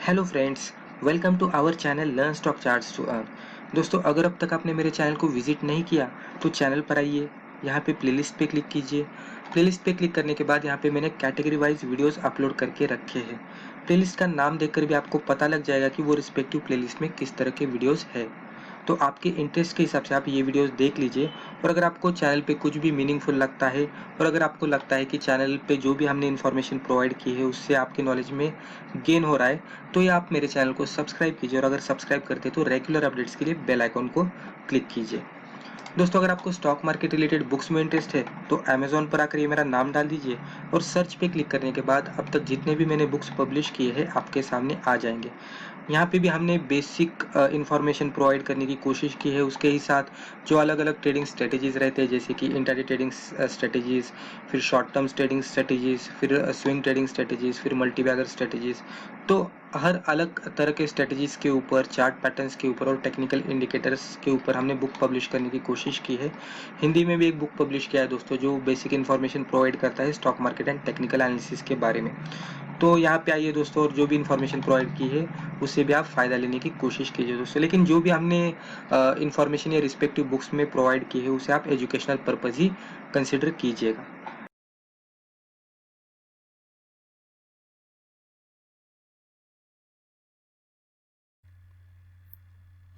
Hello friends, welcome to our channel learn stock charts to earn. दोस्तों, अगर अब तक आपने मेरे चैनल को विजिट नहीं किया तो चैनल पर आइए, यहाँ पे प्लेलिस्ट पे क्लिक कीजिए। प्लेलिस्ट पे क्लिक करने के बाद यहाँ पे मैंने कैटेगरी वाइज वीडियोस अपलोड करके रखे हैं। प्लेलिस्ट का नाम देखकर भी आपको पता लग जाएगा कि वो रिस्पेक्टिव प्लेलिस्ट में किस तरह के वीडियोस है। तो आपके इंटरेस्ट के हिसाब से आप ये वीडियोस देख लीजिए। और अगर आपको चैनल पे कुछ भी मीनिंगफुल लगता है और अगर आपको लगता है कि चैनल पे जो भी हमने इन्फॉर्मेशन प्रोवाइड की है उससे आपके नॉलेज में गेन हो रहा है, तो ये आप मेरे चैनल को सब्सक्राइब कीजिए। और अगर सब्सक्राइब करते तो रेगुलर अपडेट्स के लिए बेल आइकॉन को क्लिक कीजिए। दोस्तों, अगर आपको स्टॉक मार्केट रिलेटेड बुक्स में इंटरेस्ट है तो अमेजोन पर आकर ये मेरा नाम डाल दीजिए और सर्च पे क्लिक करने के बाद अब तक जितने भी मैंने बुक्स पब्लिश किए हैं आपके सामने आ जाएंगे। यहाँ पे भी हमने बेसिक इंफॉर्मेशन प्रोवाइड करने की कोशिश की है। उसके ही साथ जो अलग अलग ट्रेडिंग स्ट्रेटेजीज रहते हैं, जैसे कि इंट्राडे ट्रेडिंग स्ट्रेटेजीज, फिर शॉर्ट टर्म ट्रेडिंग स्ट्रेटेजीज, फिर स्विंग ट्रेडिंग स्ट्रेटेजीज, फिर मल्टीबैगर स्ट्रेटेजीज, तो हर अलग तरह के स्ट्रेटेजीज के ऊपर, चार्ट पैटर्न्स के ऊपर और टेक्निकल इंडिकेटर्स के ऊपर हमने बुक पब्लिश करने की कोशिश की है। हिंदी में भी एक बुक पब्लिश किया है दोस्तों, जो बेसिक इन्फॉर्मेशन प्रोवाइड करता है stock market and technical analysis के बारे में। तो यहाँ पे आइए दोस्तों, और जो भी इन्फॉर्मेशन प्रोवाइड की है उससे भी आप फ़ायदा लेने की कोशिश कीजिए दोस्तों। लेकिन जो भी हमने इन्फॉर्मेशन या रिस्पेक्टिव बुक्स में प्रोवाइड की है उसे आप एजुकेशनल पर्पज़ ही कंसिडर कीजिएगा।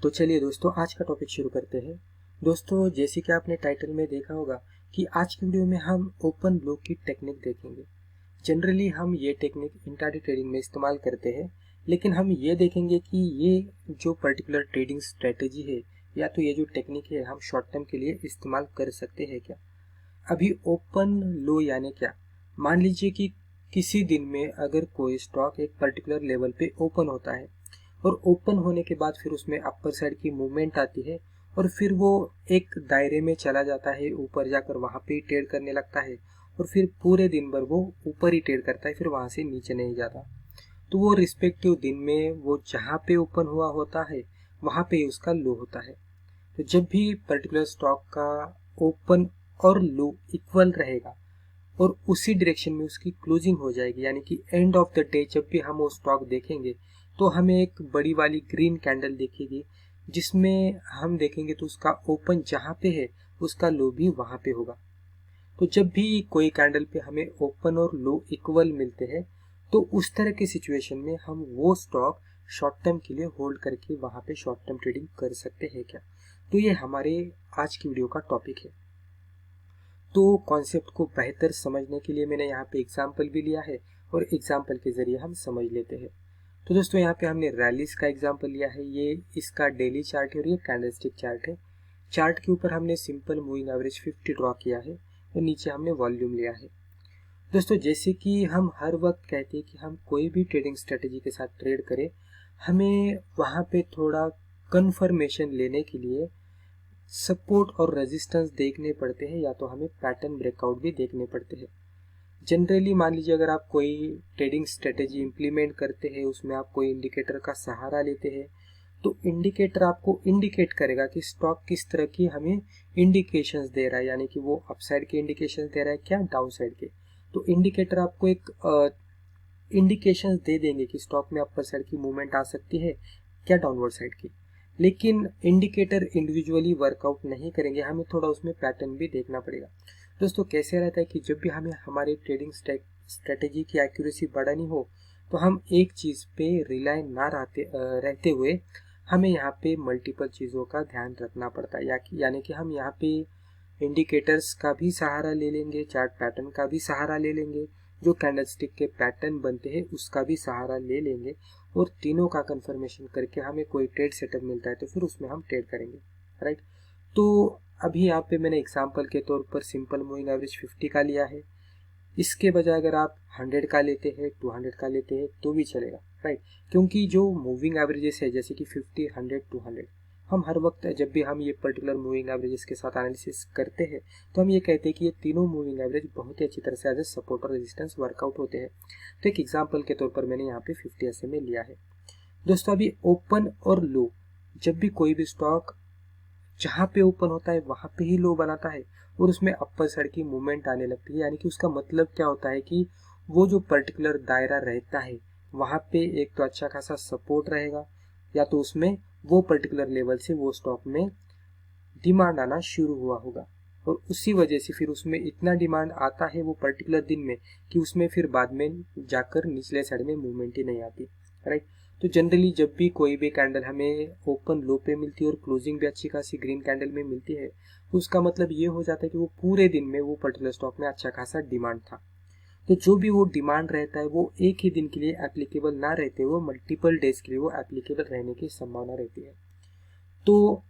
तो चलिए दोस्तों, आज का टॉपिक शुरू करते हैं। दोस्तों, जैसे कि आपने टाइटल में देखा होगा कि आज की वीडियो में हम ओपन ब्लू की टेक्निक देखेंगे। जनरली हम ये टेक्निक इंट्राडे ट्रेडिंग में इस्तेमाल करते हैं, लेकिन हम ये देखेंगे कि ये जो पर्टिकुलर ट्रेडिंग स्ट्रेटेजी है या तो ये जो टेक्निक है हम शॉर्ट टर्म के लिए इस्तेमाल कर सकते हैं क्या। अभी ओपन लो यानी क्या? मान लीजिए कि किसी दिन में अगर कोई स्टॉक एक पर्टिकुलर लेवल पे ओपन होता है और ओपन होने के बाद फिर उसमें अपर साइड की मूवमेंट आती है और फिर वो एक दायरे में चला जाता है, ऊपर जाकर वहां पे ट्रेड करने लगता है और फिर पूरे दिन भर वो ऊपर ही ट्रेड करता है, फिर वहां से नीचे नहीं जाता। तो वो रिस्पेक्टिव दिन में वो जहाँ पे ओपन हुआ होता है वहां पे उसका लो होता है। तो जब भी पर्टिकुलर स्टॉक का ओपन और लो इक्वल रहेगा और उसी डायरेक्शन में उसकी क्लोजिंग हो जाएगी, यानी कि एंड ऑफ द डे जब भी हम वो स्टॉक देखेंगे तो हमें एक बड़ी वाली ग्रीन कैंडल दिखेगी, जिसमें हम देखेंगे तो उसका ओपन जहाँ पे है उसका लो भी वहां पे होगा। तो जब भी कोई कैंडल पे हमें ओपन और लो इक्वल मिलते हैं तो उस तरह की सिचुएशन में हम वो स्टॉक शॉर्ट टर्म के लिए होल्ड करके वहां पे शॉर्ट टर्म ट्रेडिंग कर सकते हैं क्या। तो ये हमारे आज की वीडियो का टॉपिक है। तो कॉन्सेप्ट को बेहतर समझने के लिए मैंने यहाँ पे एग्जाम्पल भी लिया है और एग्जाम्पल के जरिए हम समझ लेते हैं। तो दोस्तों, यहाँ पे हमने रैलीज का एग्जाम्पल लिया है। ये इसका डेली चार्ट है और ये कैंडलस्टिक चार्ट है। चार्ट के ऊपर हमने सिंपल मूविंग एवरेज 50 ड्रॉ किया है और नीचे हमने वॉल्यूम लिया है। दोस्तों, जैसे कि हम हर वक्त कहते हैं कि हम कोई भी ट्रेडिंग स्ट्रेटेजी के साथ ट्रेड करें, हमें वहाँ पे थोड़ा कंफर्मेशन लेने के लिए सपोर्ट और रेजिस्टेंस देखने पड़ते हैं या तो हमें पैटर्न ब्रेकआउट भी देखने पड़ते हैं। जनरली मान लीजिए अगर आप कोई ट्रेडिंग स्ट्रेटेजी इंप्लीमेंट करते हैं, उसमें आप कोई इंडिकेटर का सहारा लेते हैं, तो इंडिकेटर आपको इंडिकेट करेगा कि स्टॉक किस तरह की हमें इंडिकेशंस दे रहा है, यानी कि वो अपसाइड के इंडिकेशंस दे रहा है क्या डाउन साइड के। तो इंडिकेटर आपको एक इंडिकेशंस दे देंगे कि स्टॉक में अपर साइड की मूवमेंट आ सकती है क्या डाउनवर्ड साइड की। लेकिन इंडिकेटर इंडिविजुअली वर्कआउट नहीं करेंगे, हमें थोड़ा उसमें पैटर्न भी देखना पड़ेगा। दोस्तों, कैसे रहता है कि जब भी हमें हमारे ट्रेडिंग स्ट्रेटेजी की एक्यूरेसी बढ़ानी हो तो हम एक चीज़ पे रिलाय ना रहते हुए हमें यहाँ पे मल्टीपल चीज़ों का ध्यान रखना पड़ता है। यानी कि हम यहाँ पे इंडिकेटर्स का भी सहारा ले लेंगे, चार्ट पैटर्न का भी सहारा ले लेंगे, जो कैंडलस्टिक के पैटर्न बनते हैं उसका भी सहारा ले लेंगे और तीनों का कंफर्मेशन करके हमें कोई ट्रेड सेटअप मिलता है तो फिर उसमें हम ट्रेड करेंगे, राइट। तो अभी यहाँ पे मैंने एग्जांपल के तौर पर सिंपल मूविंग एवरेज 50 का लिया है। इसके बजाय अगर आप 100 का लेते हैं, 200 का लेते हैं तो भी चलेगा, राइट। क्योंकि जो मूविंग एवरेजेस है जैसे कि 50, 100, 200, हम हर वक्त जब भी हम ये पर्टिकुलर मूविंग एवरेजेस के साथ एनालिसिस करते हैं तो हम ये कहते हैं कि ये तीनों मूविंग एवरेज बहुत ही अच्छी तरह से एज ए सपोर्ट और रेजिस्टेंस वर्कआउट होते हैं। तो एक एग्जाम्पल के तौर पर मैंने यहाँ पे 50 ऐसे में लिया है। दोस्तों, अभी ओपन और लो, जब भी कोई भी स्टॉक जहाँ पे ओपन होता है वहां पे ही लो बनाता है और उसमें अपर साइड की मूवमेंट आने लगती है, यानी कि उसका मतलब क्या होता है कि वो जो पर्टिकुलर दायरा रहता है वहाँ पे एक तो अच्छा खासा सपोर्ट रहेगा, या तो उसमें वो पर्टिकुलर लेवल से वो स्टॉक में डिमांड आना शुरू हुआ होगा, और उसी वजह से फिर उसमें इतना डिमांड आता है वो पर्टिकुलर दिन में कि उसमें फिर बाद में जाकर निचले साइड में मूवमेंट ही नहीं आती, राइट। तो जनरली जब भी कोई भी कैंडल हमें ओपन लो पे मिलती है और क्लोजिंग भी अच्छी खासी ग्रीन कैंडल में मिलती है, तो उसका मतलब ये हो जाता है कि वो पूरे दिन में वो पर्टिकुलर स्टॉक में अच्छा खासा डिमांड था। तो जो भी वो डिमांड रहता है वो एक ही दिन के लिए एप्लीकेबल ना रहते, वो मल्टीपल डेज के लिए वो एप्लीकेबल रहने की संभावना रहती है। तो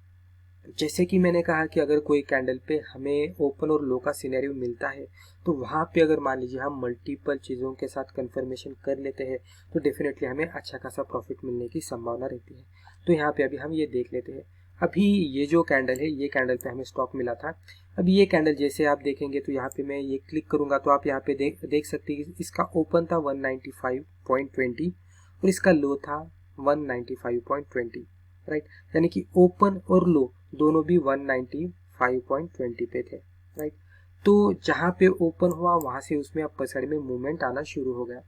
जैसे कि मैंने कहा कि अगर कोई कैंडल पे हमें ओपन और लो का सिनेरियो मिलता है, तो वहाँ पे अगर मान लीजिए हम मल्टीपल चीज़ों के साथ कंफर्मेशन कर लेते हैं, तो डेफिनेटली हमें अच्छा खासा प्रॉफिट मिलने की संभावना रहती है। तो यहाँ पे अभी हम ये देख लेते हैं। अभी ये जो कैंडल है, ये कैंडल पे हमें स्टॉक मिला था। अभी ये कैंडल जैसे आप देखेंगे तो यहाँ पे मैं ये क्लिक करूंगा तो आप यहाँ पे देख सकते हैं इसका ओपन था 195.20 और इसका लो था 195.20, राइट। यानी कि ओपन और लो दोनों भी 195.20 पे थे, राइट। तो जहाँ पे ओपन हुआ वहां से उसमें अपर साइड में मूवमेंट आना शुरू हो गया।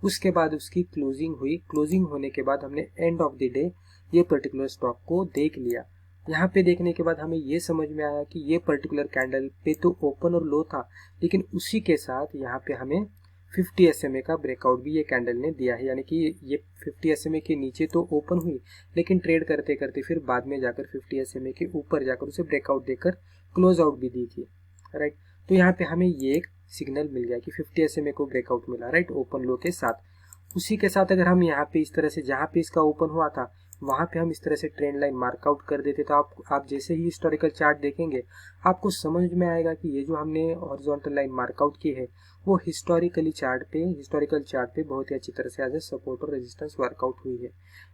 उसके बाद उसकी क्लोजिंग हुई। क्लोजिंग होने के बाद हमने एंड ऑफ द डे ये पर्टिकुलर स्टॉक को देख लिया। यहाँ पे देखने के बाद हमें ये समझ में आया कि ये पर्टिकुलर कैंडल पे तो ओपन और लो था, लेकिन उसी के साथ यहाँ पे हमें 50 SMA का ब्रेकआउट भी ये कैंडल ने दिया है। यानी कि ये 50 SMA के नीचे तो ओपन हुई, लेकिन ट्रेड करते करते फिर बाद में जाकर 50 SMA के ऊपर जाकर उसे ब्रेकआउट देकर क्लोज आउट भी दी थी, राइट। तो यहाँ पे हमें ये एक सिग्नल मिल गया कि 50 SMA को ब्रेकआउट मिला, राइट, ओपन लो के साथ। उसी के साथ अगर हम यहाँ पे इस तरह से जहाँ पे इसका ओपन हुआ था वहां पे हम इस तरह से ट्रेंड लाइन मार्कआउट कर देते, तो आप जैसे ही हिस्टोरिकल चार्ट देखेंगे आपको समझ में आएगा कि ये जो हमने हॉरिजॉन्टल लाइन मार्कआउट की है वो हिस्टोरिकल चार्ट पे बहुत ही अच्छी तरह से एज ए सपोर्ट और रेजिस्टेंस वर्कआउट हुई है।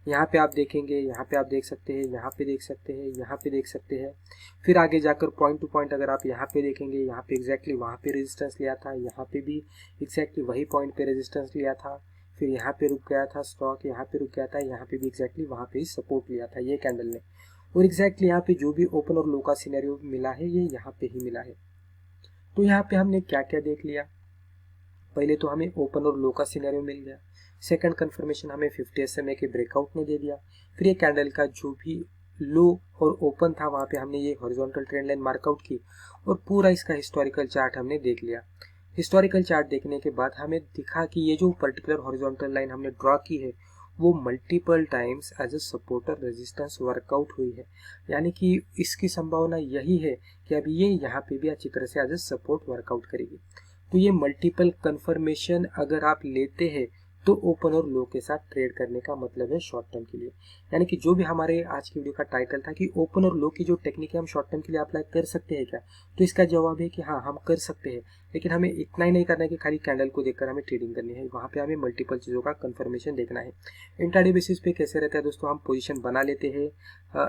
यहाँ पे आप देखेंगे, यहाँ पे आप देख सकते हैं, यहाँ पे देख सकते हैं, यहाँ पे देख सकते हैं। फिर आगे जाकर पॉइंट टू पॉइंट अगर आप यहाँ पे देखेंगे, यहाँ पे एग्जैक्टली वहाँ पे रेजिस्टेंस लिया था, यहाँ पे भी एग्जैक्टली वही पॉइंट पे रेजिस्टेंस लिया था, फिर यहाँ पे रुक गया था स्टॉक, यहाँ पे रुक गया था, यहाँ पे भी एग्जैक्टली वहाँ पे ही सपोर्ट लिया था ये कैंडल ने। और एग्जैक्टली यहाँ पे जो भी ओपन और लो का सिनेरियो मिला है ये यहाँ पे ही मिला है। तो यहाँ पे हमने क्या क्या देख लिया। पहले तो हमें ओपन और लो का सिनेरियो मिल गया। सेकंड कंफर्मेशन हमें 50 SMA के ब्रेकआउट ने दे दिया। फिर ये कैंडल का जो भी लो और ओपन था वहाँ पे हमने ये हॉरिजॉन्टल ट्रेंड लाइन मार्कआउट की और पूरा इसका हिस्टोरिकल चार्ट हमने देख लिया। हिस्टोरिकल चार्ट देखने के बाद हमें दिखा कि ये जो पर्टिकुलर हॉरिजॉन्टल लाइन हमने ड्रॉ की है वो multiple times as a support or resistance work out हुई है। यानी कि इसकी संभावना यही है कि अभी ये यहाँ पे भी अच्छी तरह से एज ए सपोर्ट वर्कआउट करेगी। तो ये मल्टीपल कंफर्मेशन अगर आप लेते हैं तो ओपन और लो के साथ ट्रेड करने का मतलब है शॉर्ट टर्म के लिए। यानी कि जो भी हमारे आज की वीडियो का टाइटल था कि ओपन और लो की जो टेक्निक है हम शॉर्ट टर्म के लिए अप्लाई कर सकते हैं क्या, तो इसका जवाब है कि हाँ हम कर सकते हैं, लेकिन हमें इतना ही नहीं करना है कि खाली कैंडल को देखकर हमें ट्रेडिंग करनी है। वहाँ पे हमें मल्टीपल चीज़ों का कंफर्मेशन देखना है। इंट्राडे बेसिस पे कैसे रहता है दोस्तों, हम पोजीशन बना लेते हैं,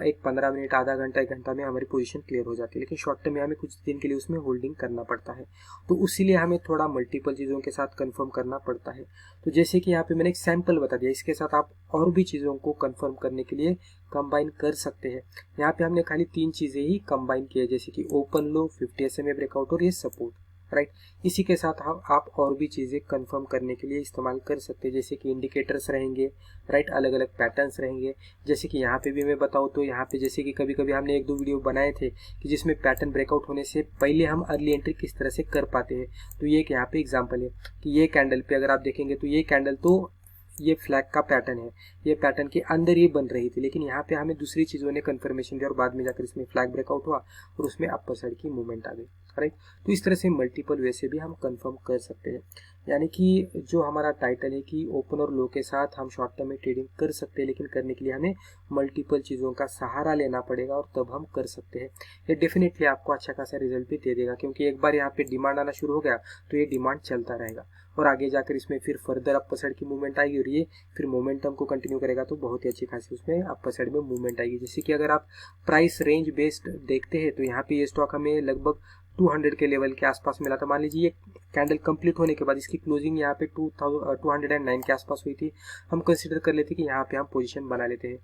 एक 15 मिनट, आधा घंटा, 1 घंटा में हमारी पोजीशन क्लियर हो जाती है, लेकिन शॉर्ट टर्म में हमें कुछ दिन के लिए उसमें होल्डिंग करना पड़ता है। तो उसीलिए हमें थोड़ा मल्टीपल चीज़ों के साथ कंफर्म करना पड़ता है। तो जैसे कि यहाँ पे मैंने एक सैंपल बता दिया, इसके साथ आप और भी चीज़ों को कंफर्म करने के लिए कंबाइन कर सकते हैं। यहाँ पे हमने खाली 3 चीज़ें ही कंबाइन की है, जैसे कि ओपन लो, 50 SMA ब्रेकआउट और ये सपोर्ट, राइट। इसी के साथ आप और भी चीज़ें कंफर्म करने के लिए इस्तेमाल कर सकते हैं, जैसे कि इंडिकेटर्स रहेंगे, राइट, अलग अलग पैटर्न्स रहेंगे। जैसे कि यहाँ पे भी मैं बताऊँ तो यहाँ पे जैसे कि कभी कभी हमने 1-2 वीडियो बनाए थे कि जिसमें पैटर्न ब्रेकआउट होने से पहले हम अर्ली एंट्री किस तरह से कर पाते हैं। तो ये एक यहाँ पे एग्जाम्पल है कि ये कैंडल पे अगर आप देखेंगे तो ये कैंडल तो ये फ्लैग का पैटर्न है, ये पैटर्न के अंदर ये बन रही थी, लेकिन यहाँ पे हमें दूसरी चीज़ों ने कंफर्मेशन दिया और बाद में जाकर इसमें फ्लैग ब्रेकआउट हुआ और उसमें अपर साइड की मूवमेंट आ गई, राइट। तो इस तरह से मल्टीपल वे से भी हम कंफर्म कर सकते हैं। यानी कि जो हमारा टाइटल है कि ओपन और लो के साथ हम शॉर्ट टर्म में ट्रेडिंग कर सकते हैं, लेकिन करने के लिए हमें मल्टीपल चीज़ों का सहारा लेना पड़ेगा और तब हम कर सकते हैं। ये डेफिनेटली आपको अच्छा खासा रिजल्ट भी दे देगा, क्योंकि एक बार यहाँ पे डिमांड आना शुरू हो गया तो ये डिमांड चलता रहेगा और आगे जाकर इसमें फिर फर्दर अपर साइड की मूवमेंट आएगी और ये फिर मोमेंटम को कंटिन्यू करेगा तो बहुत ही अच्छी खासी उसमें अपर साइड में मूवमेंट आएगी। जैसे कि अगर आप प्राइस रेंज बेस्ड देखते हैं तो यहाँ पे ये स्टॉक हमें लगभग 200 के लेवल के आसपास मिला था। मान लीजिए ये कैंडल कंप्लीट होने के बाद इसकी क्लोजिंग यहाँ पे 209 के आसपास हुई थी। हम कंसिडर कर लेते कि यहाँ पे हम पोजीशन बना लेते हैं,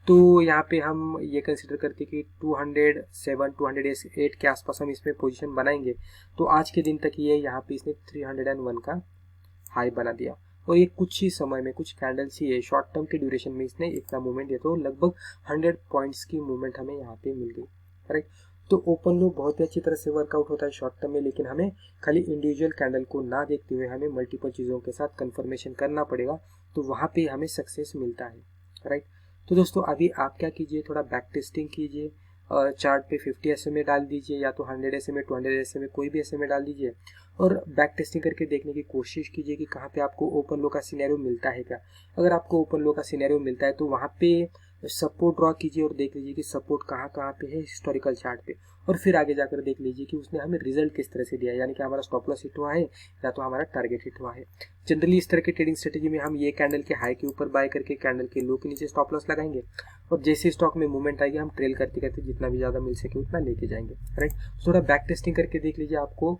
तो यहाँ पे हम ये कंसिडर करते कि 207 208 के आसपास हम इसमें पोजीशन बनाएंगे। तो आज के दिन तक ये यहाँ पे इसने 301 का हाई बना दिया। और ये कुछ ही समय में, कुछ कैंडल्स ही है, शॉर्ट टर्म के ड्यूरेशन में इसने इतना मूवमेंट दिया, तो लगभग 100 पॉइंट्स की मूवमेंट हमें यहाँ पे मिल गई, राइट। तो ओपन लो बहुत ही अच्छी तरह से वर्कआउट होता है शॉर्ट टर्म में, लेकिन हमें खाली इंडिविजुअल कैंडल को ना देखते हुए हमें मल्टीपल चीज़ों के साथ कंफर्मेशन करना पड़ेगा, तो वहाँ पे हमें सक्सेस मिलता है, राइट। तो दोस्तों अभी आप क्या कीजिए, थोड़ा बैक टेस्टिंग कीजिए, चार्ट पे 50 SMA डाल दीजिए, या तो 100 SMA 200 SMA कोई भी SMA डाल दीजिए, और बैक टेस्टिंग करके देखने की कोशिश कीजिए कि कहाँ पे आपको ओपन लो का सिनेरियो मिलता है क्या। अगर आपको ओपन लो का सिनेरियो मिलता है तो वहाँ पे सपोर्ट ड्रॉ कीजिए और देख लीजिए कि सपोर्ट कहाँ कहाँ पे है हिस्टोरिकल चार्ट पे, और फिर आगे जाकर देख लीजिए कि उसने हमें रिजल्ट किस तरह से दिया है, यानी कि हमारा स्टॉप लॉस हिट हुआ है या तो हमारा टारगेट हिट हुआ है। जनरली इस तरह की ट्रेडिंग स्ट्रेटेजी में हम ये कैंडल के हाई के ऊपर बाय करके कैंडल के लो के नीचे स्टॉप लॉस लगाएंगे, और जैसे स्टॉक में मूवमेंट आएगी हम ट्रेल करते करते जितना भी ज़्यादा मिल सके उतना लेके जाएंगे, राइट। थोड़ा बैक टेस्टिंग करके देख लीजिए, आपको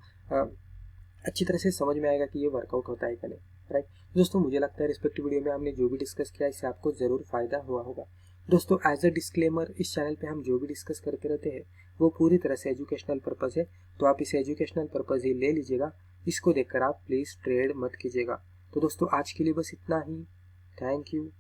अच्छी तरह से समझ में आएगा कि ये वर्कआउट होता है कि नहीं, राइट। दोस्तों मुझे लगता है रिस्पेक्टिव वीडियो में हमने जो भी डिस्कस किया इससे आपको ज़रूर फायदा हुआ होगा। दोस्तों एज अ डिस्क्लेमर, इस चैनल पे हम जो भी डिस्कस करते रहते हैं वो पूरी तरह से एजुकेशनल पर्पज़ है, तो आप इसे एजुकेशनल पर्पज़ ही ले लीजिएगा, इसको देखकर आप प्लीज़ ट्रेड मत कीजिएगा। तो दोस्तों आज के लिए बस इतना ही। Thank you.